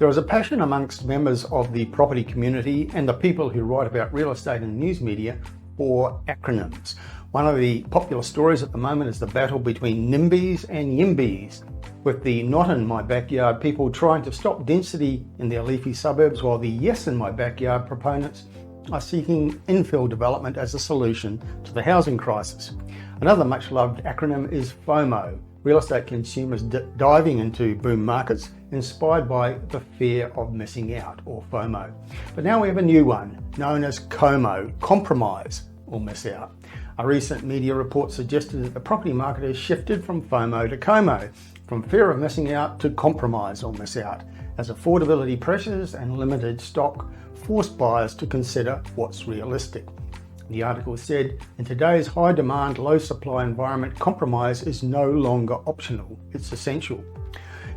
There is a passion amongst members of the property community and the people who write about real estate in the news media for acronyms. One of the popular stories at the moment is the battle between NIMBYs and YIMBYs, with the not in my backyard people trying to stop density in their leafy suburbs, while the yes in my backyard proponents are seeking infill development as a solution to the housing crisis. Another much loved acronym is FOMO, real estate consumers diving into boom markets inspired by the fear of missing out, or FOMO. But now we have a new one known as COMO, compromise or miss out. A recent media report suggested that the property market has shifted from FOMO to COMO, from fear of missing out to compromise or miss out, as affordability pressures and limited stock force buyers to consider what's realistic. The article said, in today's high demand, low supply environment, compromise is no longer optional, it's essential.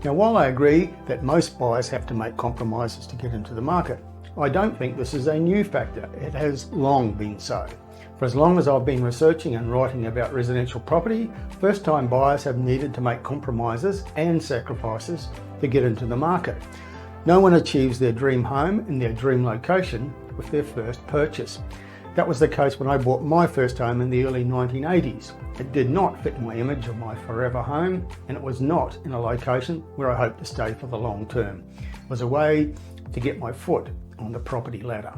Now, while I agree that most buyers have to make compromises to get into the market, I don't think this is a new factor. It has long been so. For as long as I've been researching and writing about residential property, first-time buyers have needed to make compromises and sacrifices to get into the market. No one achieves their dream home in their dream location with their first purchase. That was the case when I bought my first home in the early 1980s. It did not fit my image of my forever home, and it was not in a location where I hoped to stay for the long term. It was a way to get my foot on the property ladder.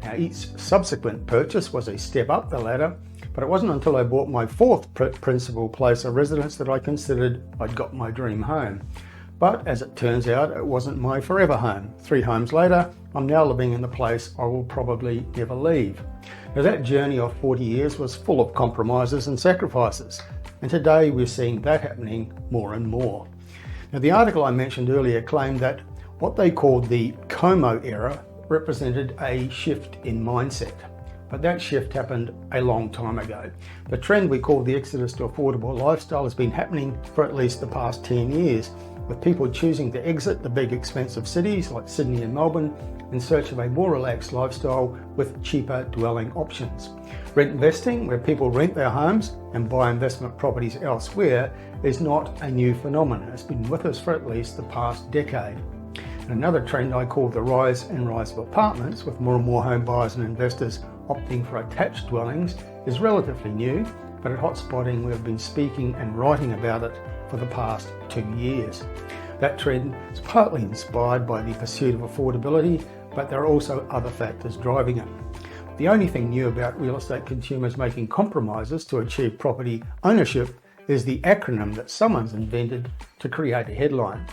Now, each subsequent purchase was a step up the ladder, but it wasn't until I bought my fourth principal place of residence that I considered I'd got my dream home. But as it turns out, it wasn't my forever home. 3 homes later, I'm now living in the place I will probably never leave. Now, that journey of 40 years was full of compromises and sacrifices, and today we're seeing that happening more and more. Now, the article I mentioned earlier claimed that what they called the COMO era represented a shift in mindset. But that shift happened a long time ago. The trend we call the exodus to affordable lifestyle has been happening for at least the past 10 years, with people choosing to exit the big expensive cities like Sydney and Melbourne in search of a more relaxed lifestyle with cheaper dwelling options. Rent investing, where people rent their homes and buy investment properties elsewhere, is not a new phenomenon. It's been with us for at least the past decade. And another trend I call the rise and rise of apartments, with more and more home buyers and investors opting for attached dwellings, is relatively new, but at Hotspotting we've been speaking and writing about it for the past 2 years. That trend is partly inspired by the pursuit of affordability, but there are also other factors driving it. The only thing new about real estate consumers making compromises to achieve property ownership is the acronym that someone's invented to create a headline.